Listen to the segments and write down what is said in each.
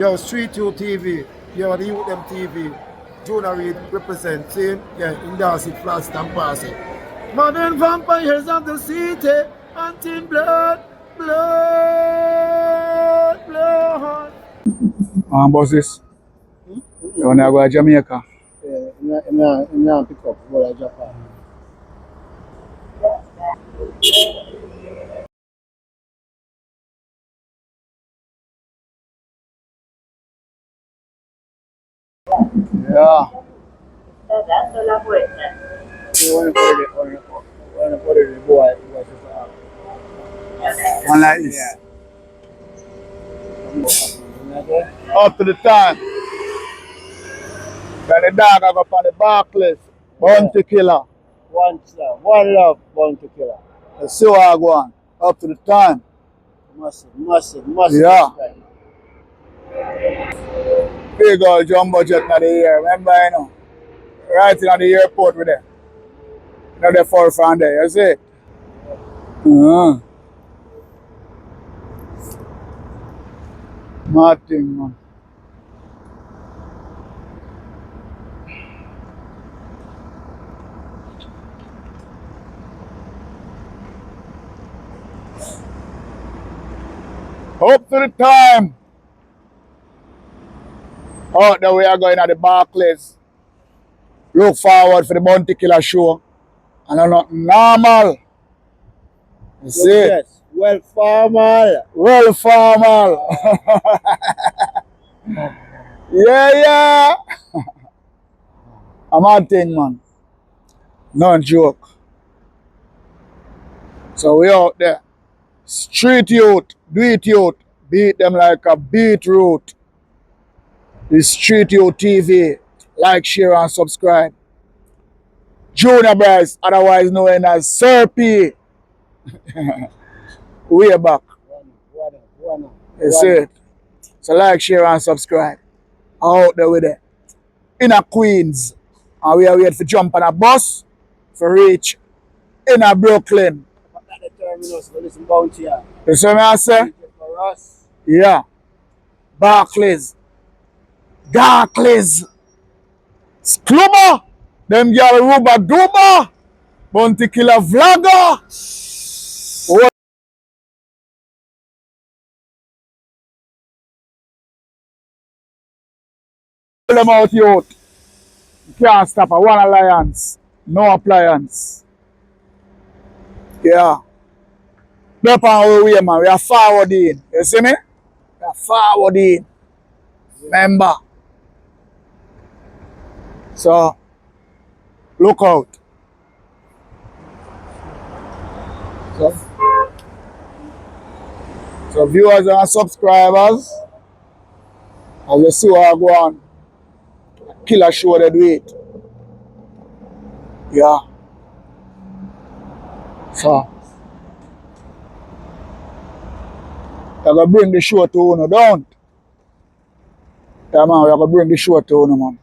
Yo, Street U TV, yo, the Youth Them TV, Jonah Reed represent, see? Yeah, endorse it, fast and pass it. Modern vampires of the city, hunting blood, blood, blood. Bosses, you want to go to Jamaica? Yeah, I'm pick up, go to Japan. Yeah. Dando la vuelta. Bueno, por el boy, One like this. yeah. Up to the time. Then the dog I go on the Barclays. Bounty killer. One love, bounty killer. Let's see what I go on. Up to the time. Massive. Yeah. Big old jumbo jet in the air. Remember, you know? Right in the airport with them. You know the forefront there, you see? Mad thing, man. Up to the time. Out there we are going at the Barclays. Look forward for the Bounty Killer show. And I'm not normal. You see? Yes, well formal. Well formal. Yeah. A mad thing, man. No joke. So we out there. Street youth, do it youth. Beat them like a beetroot. The Street Youth TV. Like, share, and subscribe. Junior Bryce, otherwise known as Sir P. Way back. You see it? So like, share, and subscribe. Out there with it. In a Queens. And we are waiting for jump on a bus for reach in a Brooklyn. You see what I say? Yeah. Barclays. Darkleys. Sclubber. Them girl Ruba Duba. Bounty Killer Vlogger. What them out youth? You can't stop a one alliance. No appliance. Yeah. Up on our way, man. We are forwarding. You see me? We are forwarding. Remember. So, look out. So viewers and subscribers, as you see what I go on, killer show they do it. Yeah. So, I'm going to bring the show to you, don't? Yeah, man, we're going to bring the show to you, man.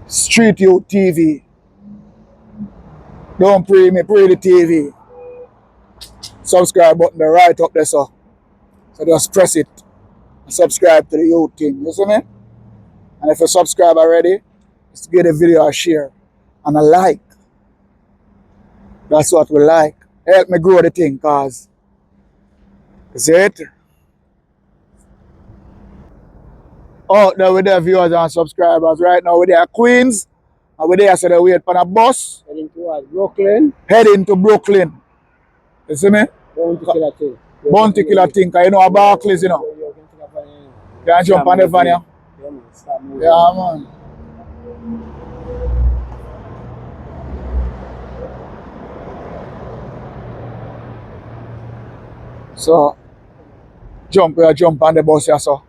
Street Youth TV. Don't pray me, pray the TV. Subscribe button there right up there, so just press it and subscribe to the youth thing. You see me? And if you subscribe already, just give the video a share and a like. That's what we like. Help me grow the thing, cause you see it? Out there with the viewers and subscribers right now with their Queens. And we're there, so they wait for a bus. Heading towards Brooklyn. Heading to Brooklyn. You see me? Bounty Killer thing. Bounty Killer thing, cause you know a Barclays, you know. You can jump on the van, yeah? Yeah, man. So, jump on the bus, yeah, so.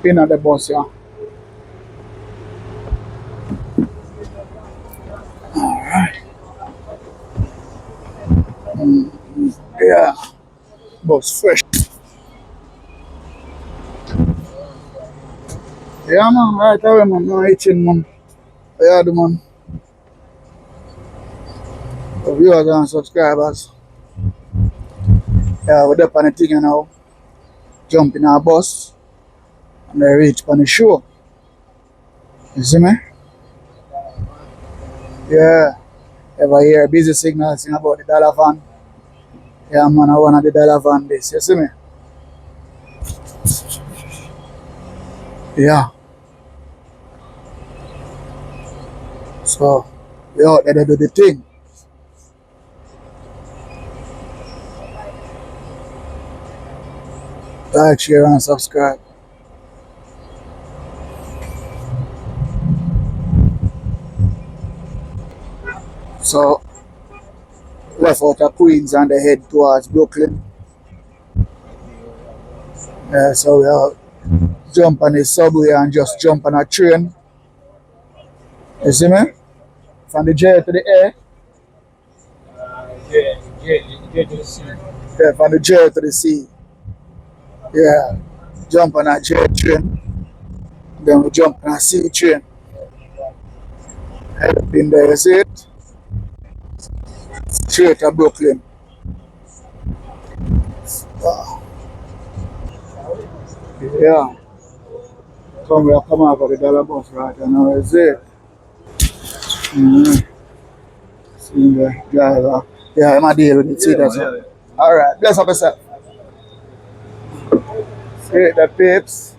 In on the bus, yeah. Alright. Yeah. Bus fresh. Yeah, man, right away, man. No itching, man. Yeah, the man. viewers and subscribers. Yeah, we're up on the thing now. Jump in our bus and they reach on the show. You see me? Yeah. Ever hear busy signal sing about the dollar van? Yeah, man, I want the dollar van this. You see me? Yeah. So, we out there to do the thing. Like, share, and subscribe. So, left out of Queens and they head towards Brooklyn. Yeah, so we out. Jump on the subway and just jump on a train. You see me? From the J to the A. J to the C. Yeah, from the J to the C. Yeah. Jump on a J train. Then we jump on a C train. Head up in there, you see it? Straight to Brooklyn. Wow. Yeah. We are coming out of the dollar bus right now, you see it? Mm-hmm. See the driver. Yeah, I'm a deal with it. See that? So. Alright, bless up yourself. See the peeps.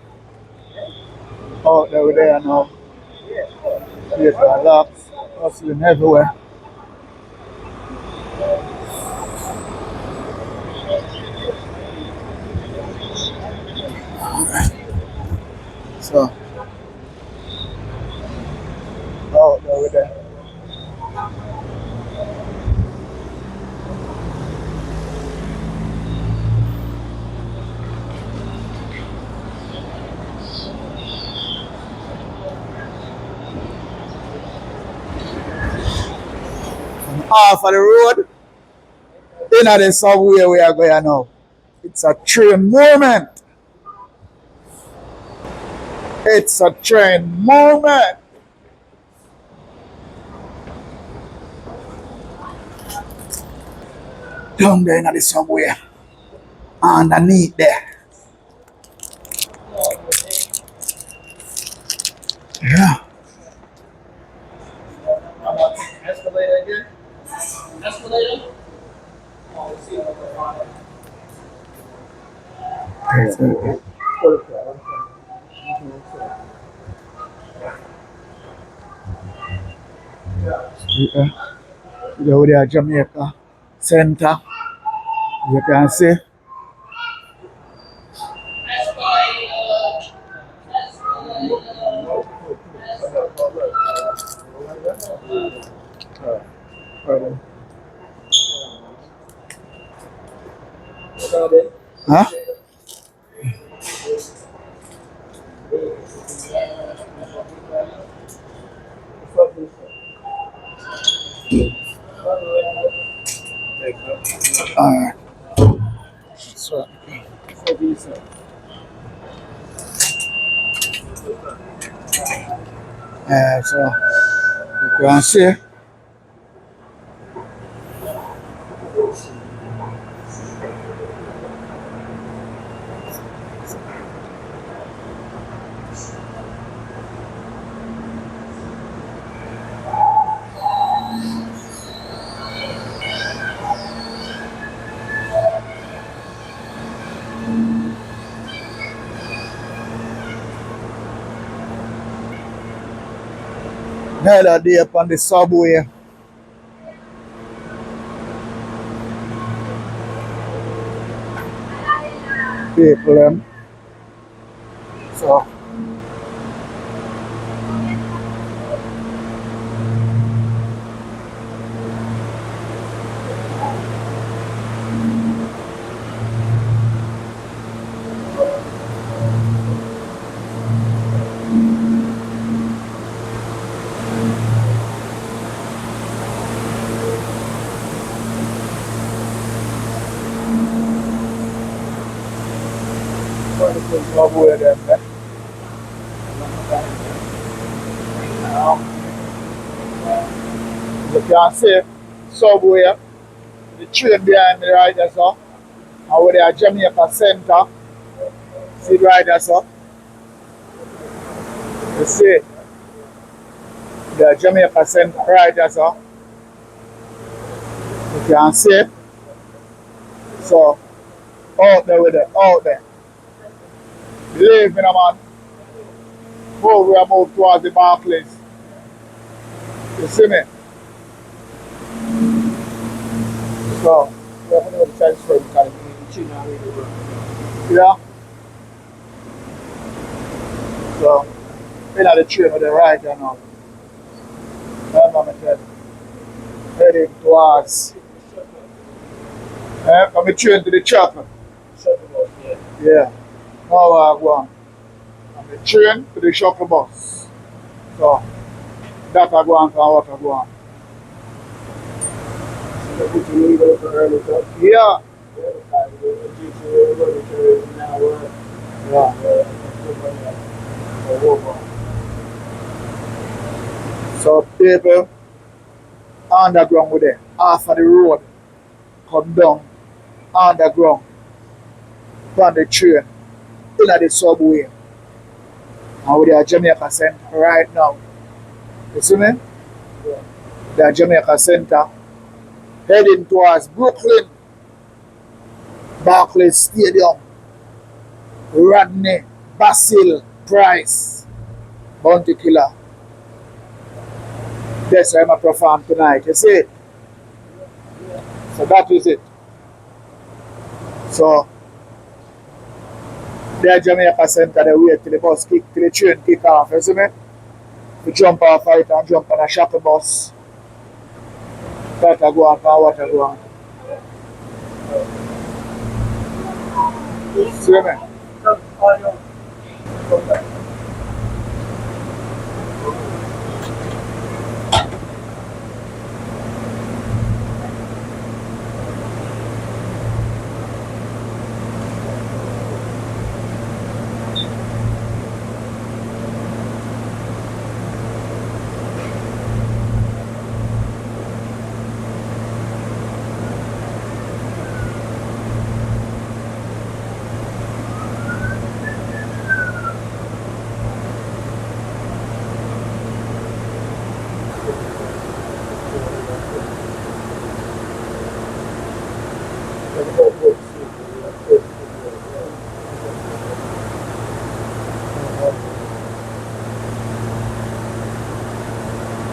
Out there with there now. There's a lot. Hustling everywhere. So, out there with there. Off of the road, in the subway we are going now. It's a train moment. It's a train moment. Down there in the subway. Underneath there. Yeah. Escalator again? Escalator? Oh, see Yeah. Over there, Jamaica Center. You can see. Huh? Alright. So, so you can see. Another day up on the subway. People them. So subway them. You can see subway, the train behind me right there, so. And with the Jamaica Center, see it right there, so. You see the Jamaica Center right there, so. You can see it. So, out there with it, out there. Believe me, man. Before we move towards the Barclays. You see me? So, We have another transfer because the chin not really work. yeah. So, in the train with the right there now. Remember me tell you. Heading towards, from the train to the chapel. Shuttle bus, yeah. Yeah. Now I go on. From the train to the shuttle bus. So, that I go on from what I go on. So we can leave it for early to Yeah. Yeah. So people underground with them, half of the road come down underground from the train in the subway. And we are Jamaica Center right now. You see me? The Jamaica Center heading towards Brooklyn, Barclays Stadium, Rodney, Basil, Price, Bounty Killer. That's where I'm perform tonight. You see it? So that is it. So the Jamaica Center, they wait till the bus kick, till the train kick off. You see me? We jump off it and jump on a shuttle bus. That I go on for what I go on. See me?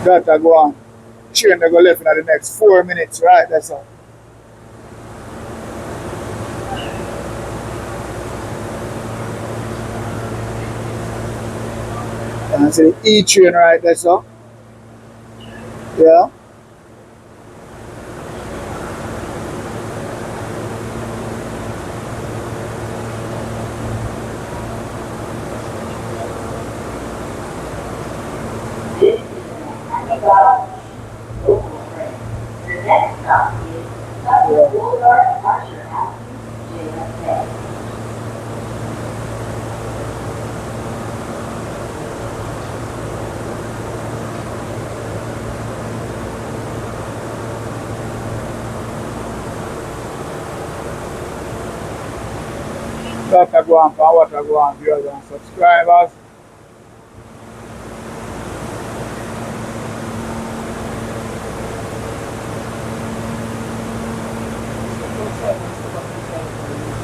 That I go on. Train they go left in the next 4 minutes, right? That's all. And I say E train right there, so. Yeah. That I go on for what I go on, viewers and subscribers.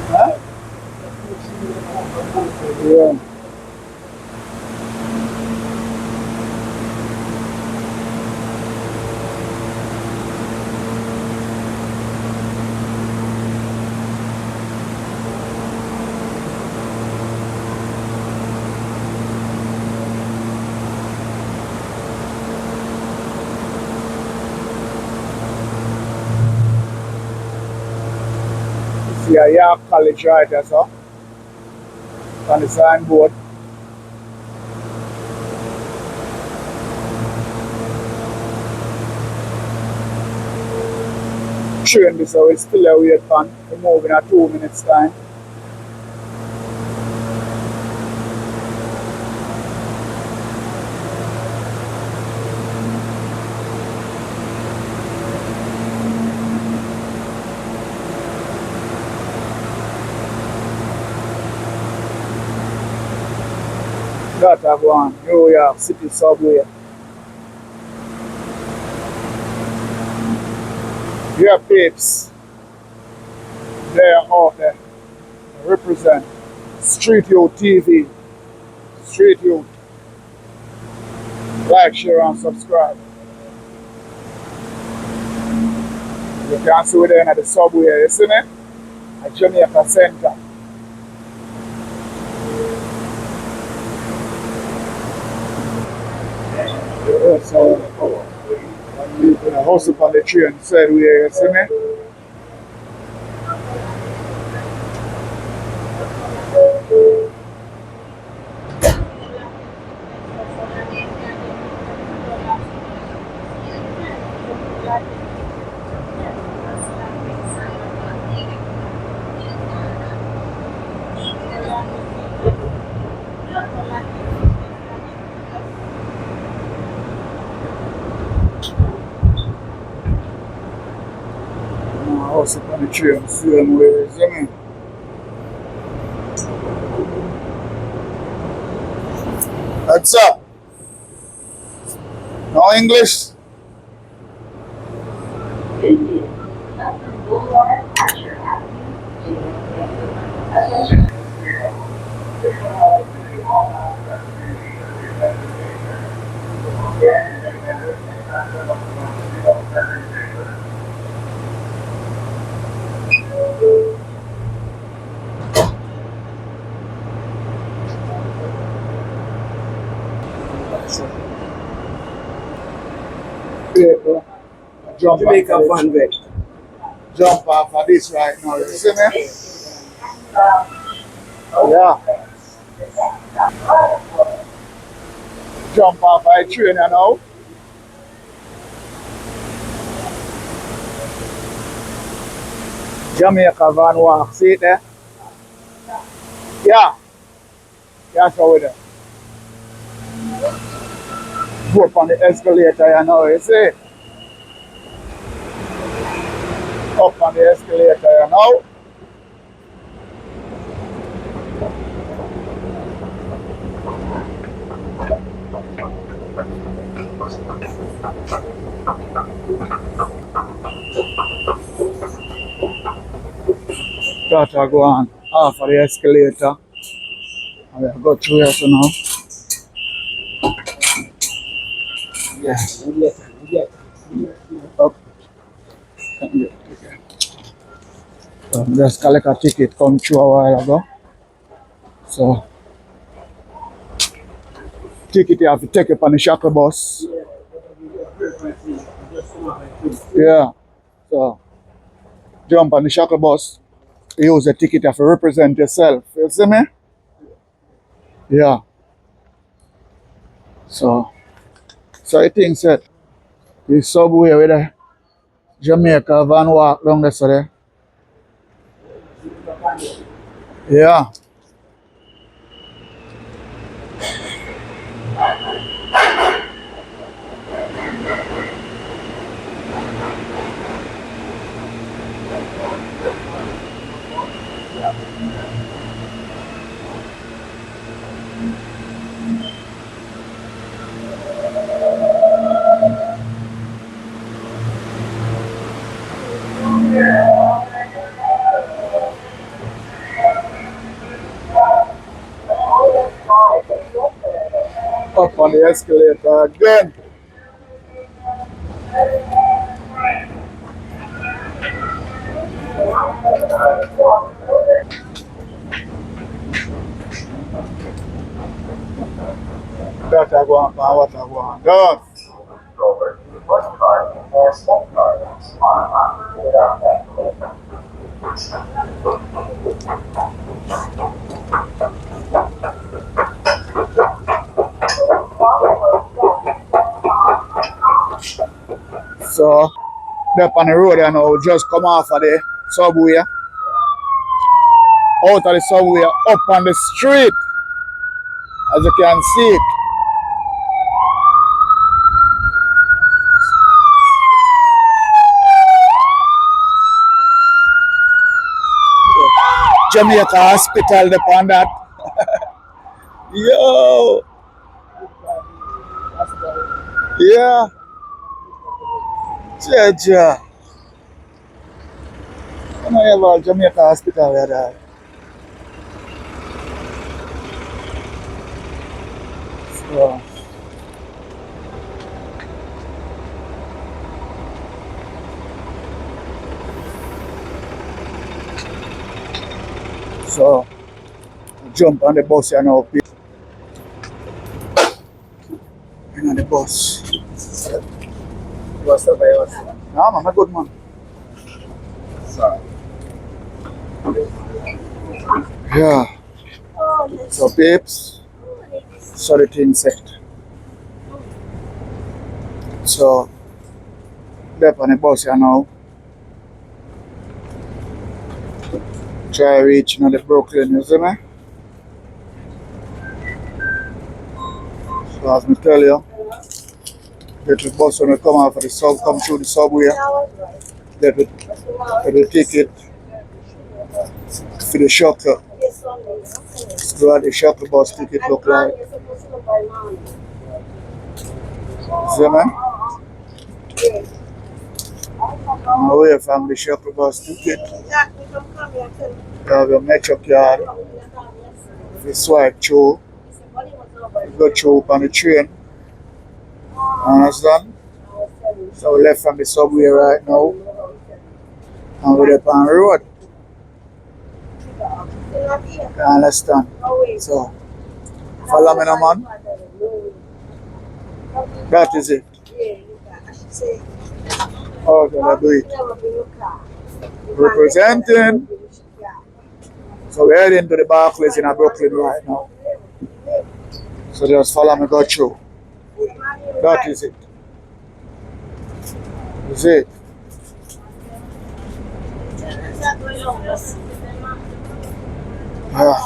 Huh? Yeah. See a York College right there, so. On the signboard. Train this so it's still a wait for. We move in a 2 minutes time. That I go on New York City subway. Yeah, peeps. They are out there. Represent Street Youth TV. Street Youth. Like, share, and subscribe. You can see we're there at the subway, you see me? At Jamaica Center. Yeah, so, the house up on the train side where you see me? House up on the train, same way, you see me? What's up? No English? People, jump Jamaica off Van Veck. jump off of this right now, you see me? Yeah. Jump off of the train, you know? Jamaica Van Walk, see it there? Yeah. That's how we do. Go up on the escalator, you know, you see? Up on the escalator, you know? Gotta go on off of the escalator. And we'll go through here so now. Yeah. Up. Yeah. So just collect a ticket come through a while ago. So ticket you have to take it on the shuttle bus. Yeah. So jump on the shuttle bus. Use the ticket you have to represent yourself. You see me? Yeah. So I think that the subway with the Jamaica Van Walk down there, so there. Yeah. Up on the escalator again. That I go on, what I go on. Done. So, up on the road and now just come off of the subway. Out of the subway, up on the street. As you can see it. Jamaica Hospital upon that. Yo! Yeah. Yeah. I know have a Jamaica hospital there. So, so jump on the bus and now on the bus. What's up, boss? No, man, I'm a good man. Sorry. Yeah. So, babes, so the thing set. So, up on the bus here now. Try reaching the Brooklyn, you see me? So, as me tell you, get the bus when we come out for the sub, come through the subway, get the ticket for the shuttle. So, what the shuttle bus ticket look like. See me? Away from the shuttle bus ticket, you have your metro card. If you swipe through, you go through on the train. Understand? So we left from the subway right now and we're up on the road. You understand? So follow me now, man. That is it. How can I do it? Representing. So we're heading to the Barclays in Brooklyn right now. So just follow me, go through. That is it. Is it? Yeah.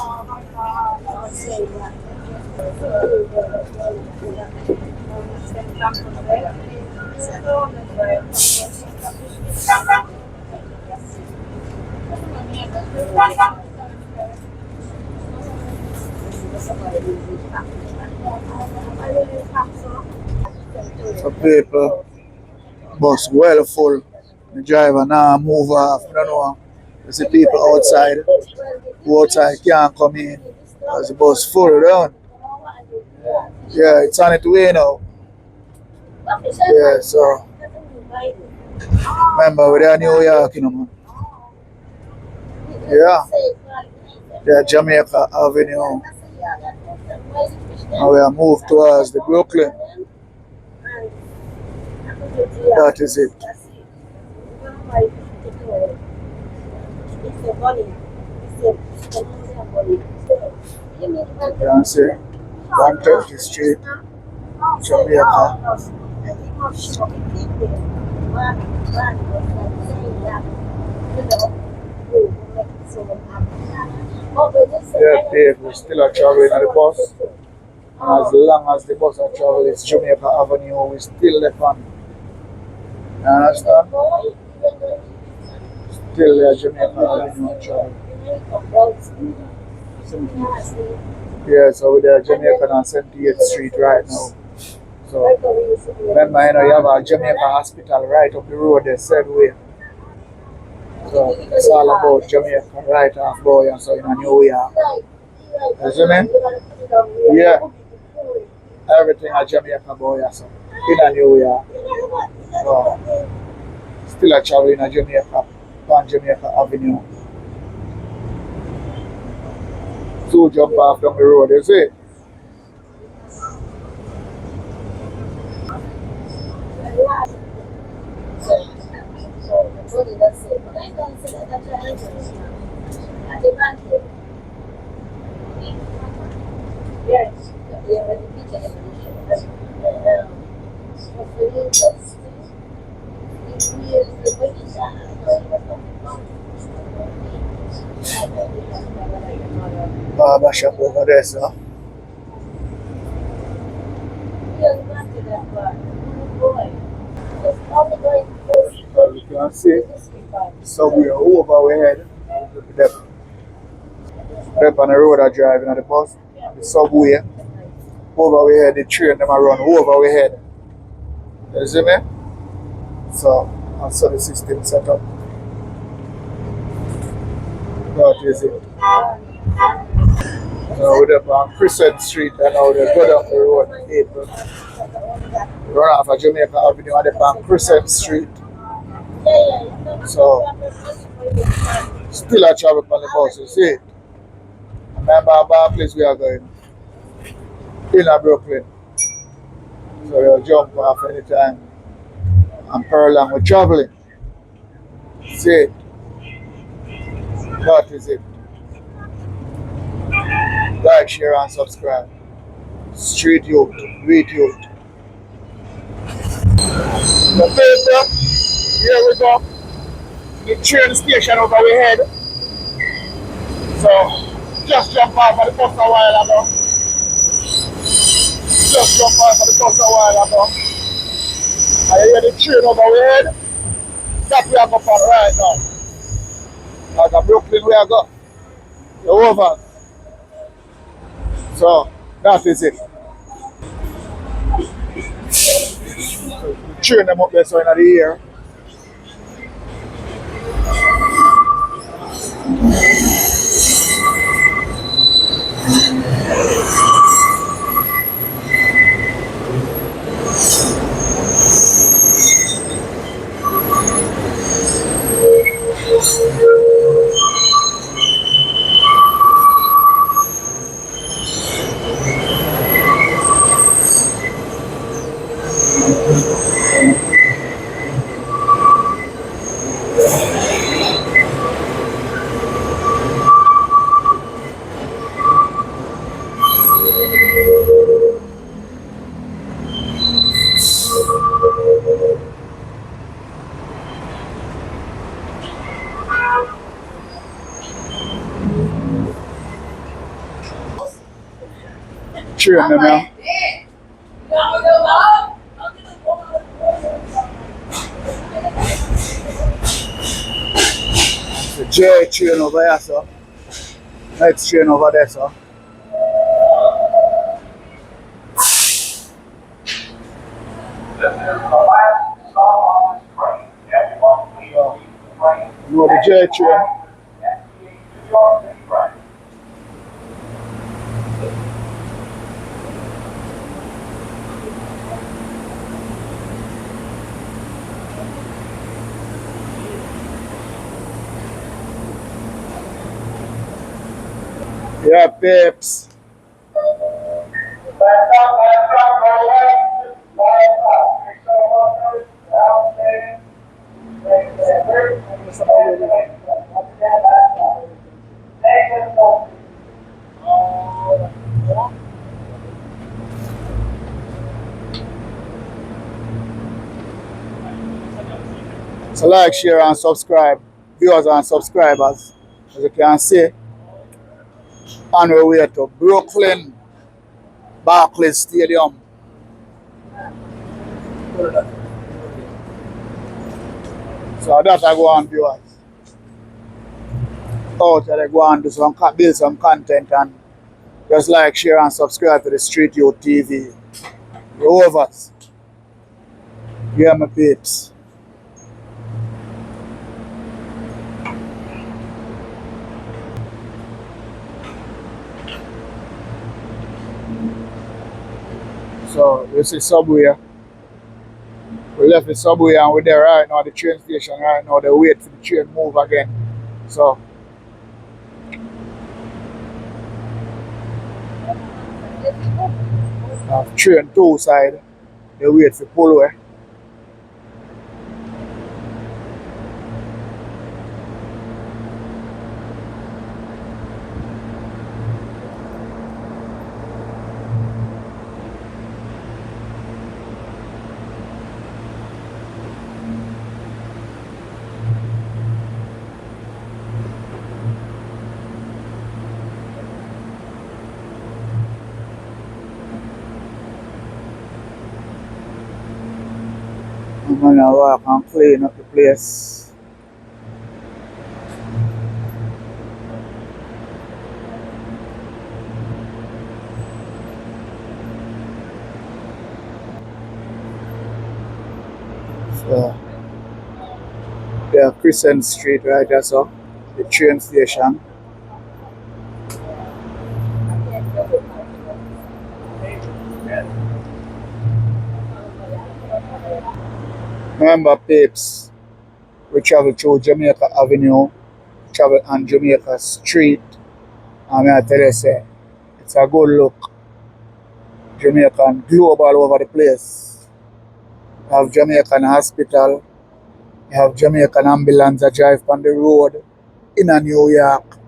So people, bus well full. The driver now move off. I don't know. You see people outside. Who outside can't come in. Because the bus full down. Yeah, it's on its way now. Yeah, so remember we're in New York, you know, man. Yeah. Yeah, Jamaica Avenue. And we are moved towards the Brooklyn. That is it. You can see 130th Street, Jamaica. Yeah, Dave, we're still traveling on the bus. And as long as the bus are traveling, it's Jamaica Avenue, we still left on. You understand? Still there, Jamaica Avenue travel. Yeah, so we're there, Jamaica on 78th Street right now. So remember, you know, you have a Jamaica hospital right up the road there, said way. So it's all about Jamaica right off boy and so in a New York. You see me? Yeah. Everything at Jamaica boy so in a New York. So still a travel in a Jamaica on Jamaica Avenue. So jump off down the road, you see? Barber shop over there, so. Well, you can see somewhere over our head. Step on the road are driving on the bus, the subway, over our head, the train them are run over our head. You see me? So that's how the system set up. That is it. So we're up on Crescent Street and now they go down the road in April. Run off of Jamaica Avenue and up on Crescent Street. So still I travel on the bus, you see. Remember about place we are going in a Brooklyn. So you'll jump off anytime. And Pearl and we're traveling. See, that is it. Like, share, and subscribe. Street youth, read youth. The paper, here we go. The train station over our head. So, just jump off of the bus a while ago. Just jump off of the bus a while ago. And you hear the train over our head? That we are going on right now. Like a Brooklyn we are going. You're over. So, that is it. Train them up there so in the year. Train them now. The J train over here, sir. Next train over there, sir. No, the J train. Yeah, babes. So like, share and subscribe. Viewers and subscribers. As you can see, on our way to Brooklyn Barclays Stadium. So that I go on, viewers. Out there, I go on do some, build some content and just like, share and subscribe to the Street Youth TV. The overs. Yeah, my peeps. So this is Subway. We left the Subway and we're there right now at the train station right now. They wait for the train to move again. So train 2 side, they wait for pull away. I'm gonna walk and clean up the place. So, yeah, Crescent Street right there, so the train station. Remember, Papes, we travel through Jamaica Avenue, travel on Jamaica Street, and I tell you, say, it's a good look. Jamaican globe all over the place. You have Jamaican hospital, you have Jamaican ambulance that drive on the road in a New York.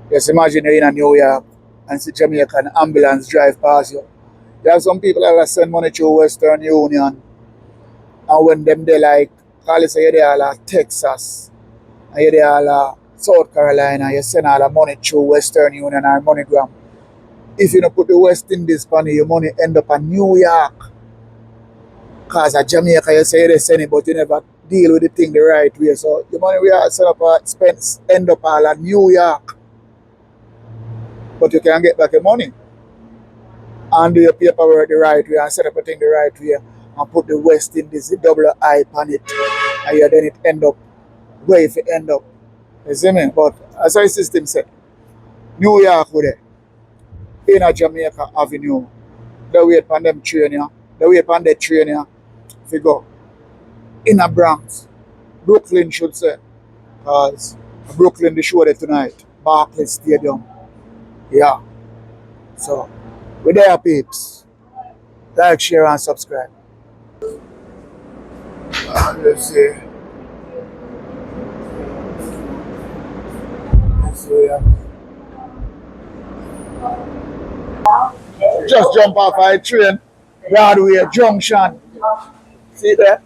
Just imagine you're in a New York and see Jamaican ambulance drive past you. There are some people that send money through Western Union, and when them they like, call it say you're there all Texas, and you're there all South Carolina, you send all the money through Western Union or MoneyGram. If you don't put the West Indies money, your money end up in New York. Because at Jamaica, you say they send it, but you never deal with the thing the right way. So your money we are set up expense end up all at New York. But you can get back your money and do your paperwork the right way and set up a thing the right way and put the West Indies, the double I on it, and then it end up where if it end up. You see me? But as our system said, New York with it, in a Jamaica Avenue, they wait on them train here, they wait on the train here, if you go in a Bronx, Brooklyn should say, because Brooklyn the show there tonight, Barclays Stadium. Yeah. So, we're there, peeps. Like, share, and subscribe. Let's see. Let's see. Just jump off a train, Broadway Junction. See there?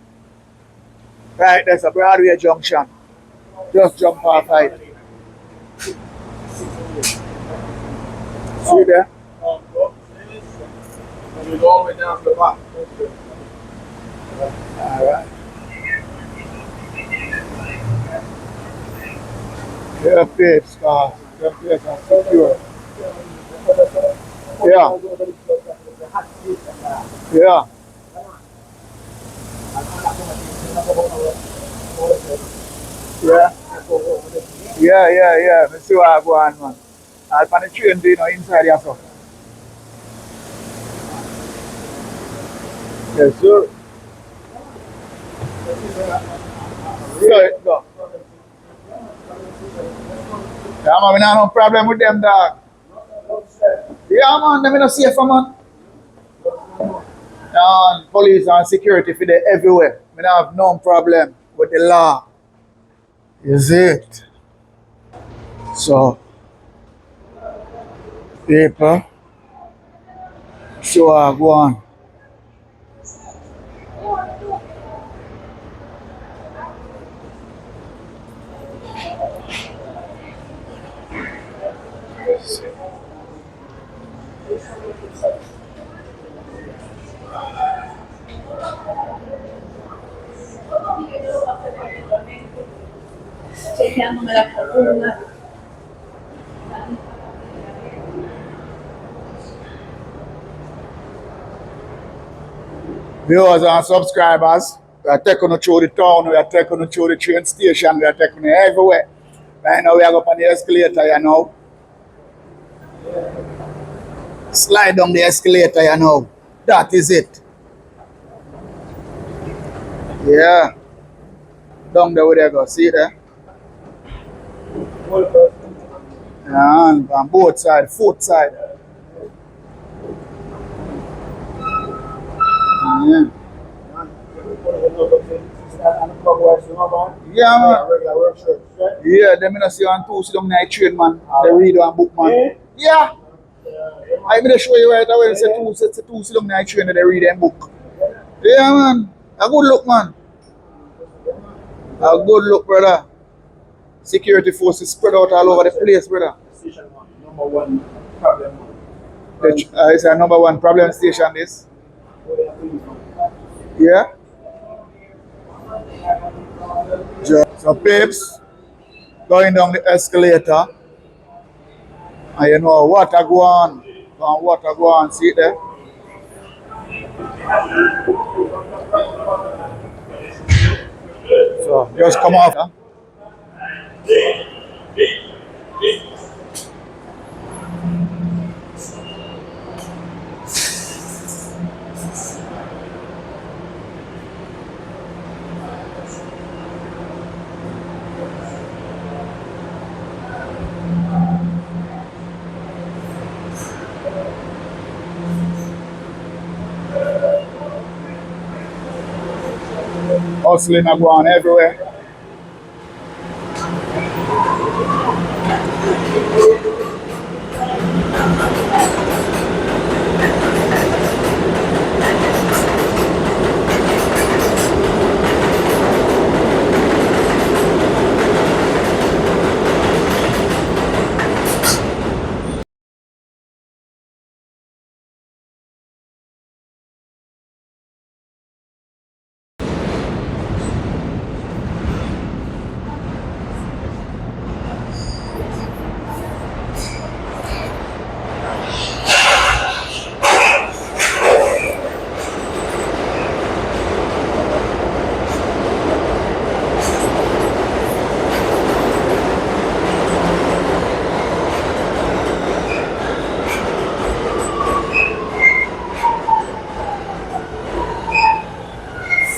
Right, there's a Broadway Junction. Just jump off it. See there? You go all the way down to the back. Alright. Yeah, peeps, car. Yeah, peeps, I'm secure. Yeah. Yeah. Yeah. Yeah. Let's see what I go on, man. I'll find the train, you know, inside here, so. Yes, sir. Yeah, go. Yeah, man, we don't have no problem with them, dog. Yeah, man, them not safe, man. And police and security for them everywhere. We don't have no problem with the law. Is it? So, people, so I go on. Viewers and subscribers, we are taking you through the town, we are taking you through the train station, we are taking you everywhere. Right now we are up on the escalator, you know. Slide down the escalator, you know. That is it. Yeah. Down there where they go, see there? And on both sides, fourth side. Yeah. Yeah, man. Yeah, them in see on two sit down in the train, man. They read one book, man. Yeah. I'm going to show you right away. Say two sit down in the train and they read them book. Yeah, man. A good look, man. A good look, brother. Security forces spread out all over the place, brother. Number one problem. It's a number one problem station, this. Yeah. So, peeps, going down the escalator, and you know water go on, water go on, see it there? So just come off. Huh? Hustling and going everywhere.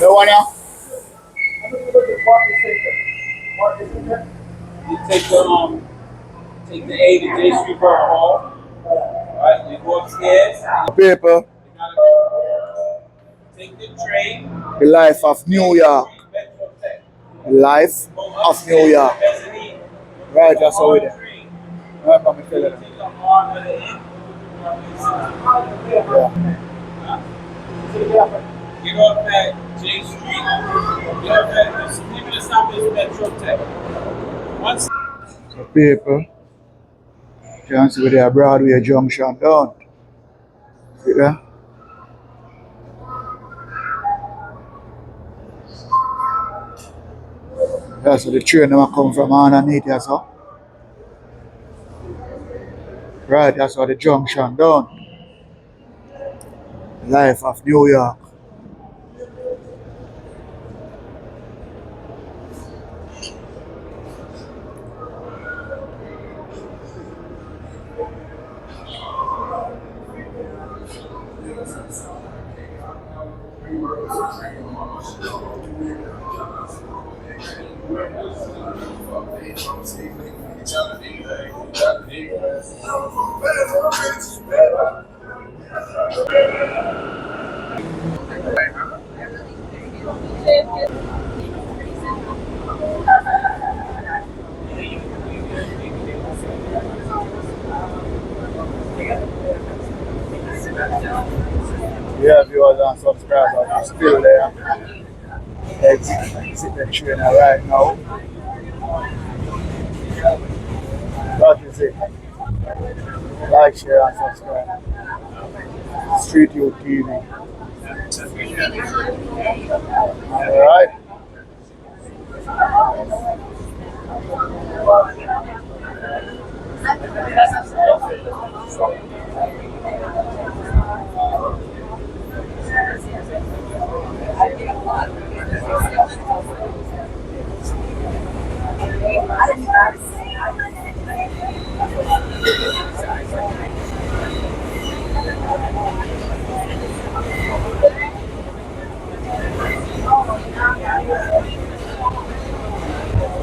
The one here? You take the A to J Street Borough Hall. Right, you go upstairs. People, Take the train. the life of New York. The life of New York. Right, that's how it is. Remember me telling them. Get off at J Street. Get off at the name of the stop is Metro Tech. Once So people, you can see where the Broadway Junction down. See there? That's where the train them come from underneath here, so. Right, that's where the junction down. Life of New York. Yeah, viewers and subscribers are still there. Exit the train right now. That is it. Like, share, and subscribe. Street Youth TV. Alright.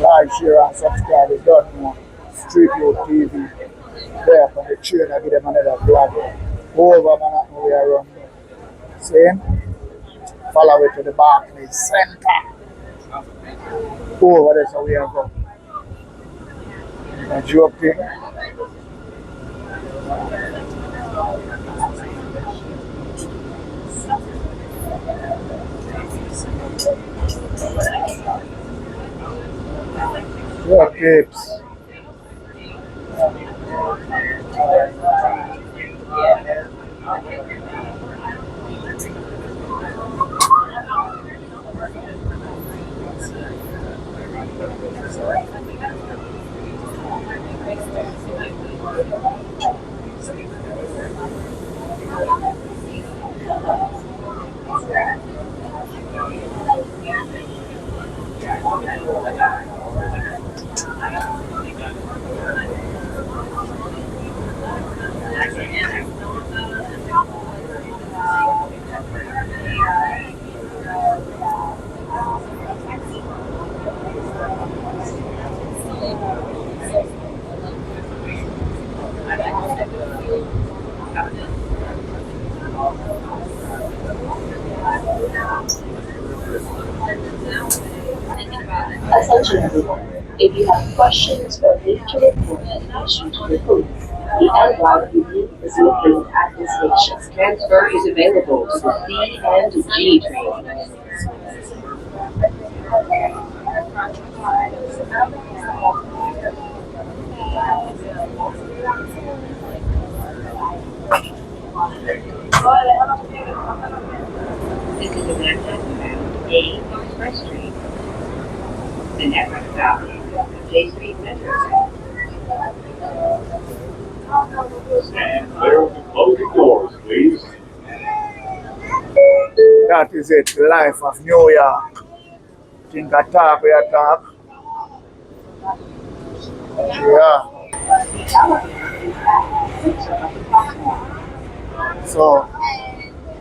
Like, share, and subscribe. It's done now. Street Youth TV. There on the train, I give them another vlog. Go over, man, I know we are around there. Same. Follow it to the Barclays Center. Go over there, so we are going. A joke thing. Yeah, peeps. Attention everyone. If you have questions or need to report an issue to the police, the NYPD is located at this station. Transfer is available to the C and G train. This is Amanda from A Express Street. The next stop is J Street Metro. Stand clear of the closing doors, please. That is it, the life of New York. Think I talk, we talk. Yeah. So,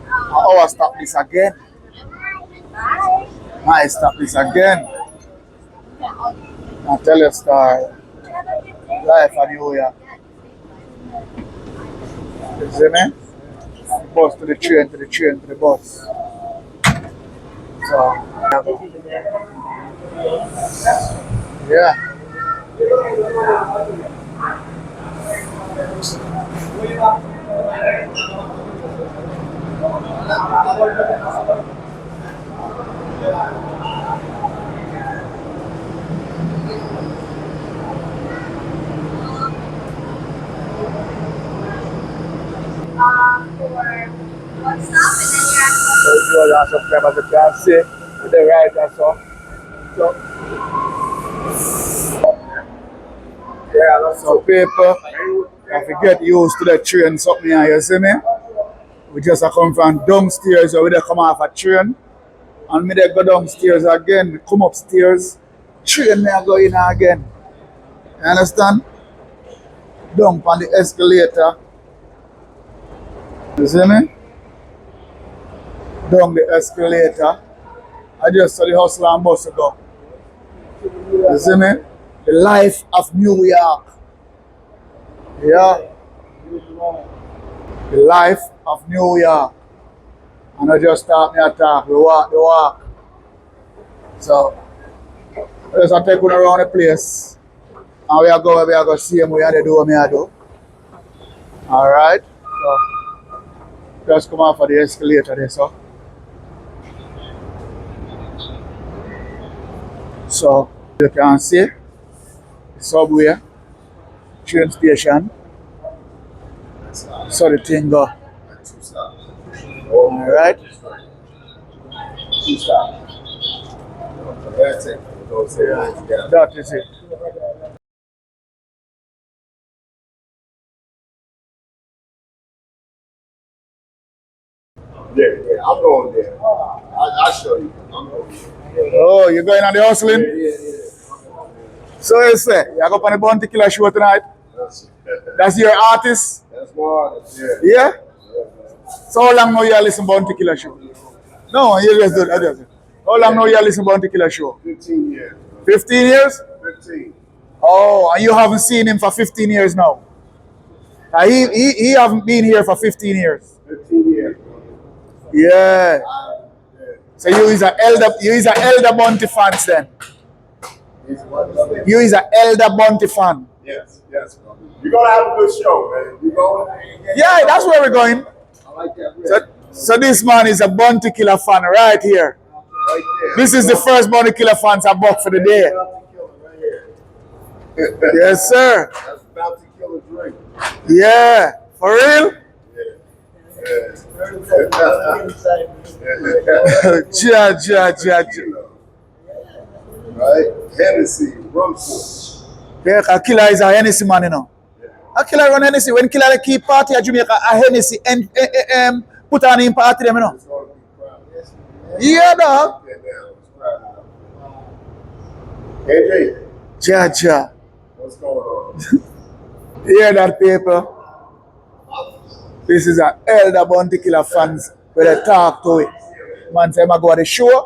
I stop this again. I stop this again. I'll tell you a story. Life of New York. You see me? Bus to the train, to the train, to the bus. So, yeah. So you all are subscribe as you can see with the right and so. So yeah, so people have to get used to the train something here, you see me? We just come from downstairs or we just come off a train and me they go downstairs again, we come upstairs, train me I go in again. You understand? Down on the escalator. You see me? Down the escalator. I just saw the hustle and bus go. You see me? The life of New York. Yeah. The life of New York. And I just start me attack. We walk the walk. So I just take one around the place. And we are go see him where they do what I do. Alright. So just come off of the escalator there, so. So you can see the subway, train station. So the thing go. Alright. That is it. Yeah, I'm going there. I'll show you. I'm going there. Oh, you're going on the hustling? So you say, you go on the Bounty Killer show tonight? That's your artist? That's my artist, Yeah? So how long now you listen to Bounty Killer show? No, you just do it. How long now you listen to Bounty Killer show? 15 years. 15 years? 15. Oh, and you haven't seen him for 15 years now? He haven't been here for 15 years. 15 years. Yeah. So you is an elder Bounty fan then? You is an elder Bounty fan? Yes, yes. You're going to have a good show, man. You going? Yeah, that's where we're going. I like that. So this man is a Bounty Killer fan right here. Right there. This is the first Bounty Killer fans I bought for the day. Right here. Yes, sir. That's about to kill a drink. Yeah. For real? Ja. Right? Hennessy, rum punch. Yeah, a killer is a Hennessy man, you know. A killer run Hennessy. When killer keep party at Jamaica, a Hennessy and put on him party them, you know. Yeah, dog. AJ, Jaja. what's going on? You hear that, people? This is an elder bounty killer fans where they talk to it. Man say, I go to the show.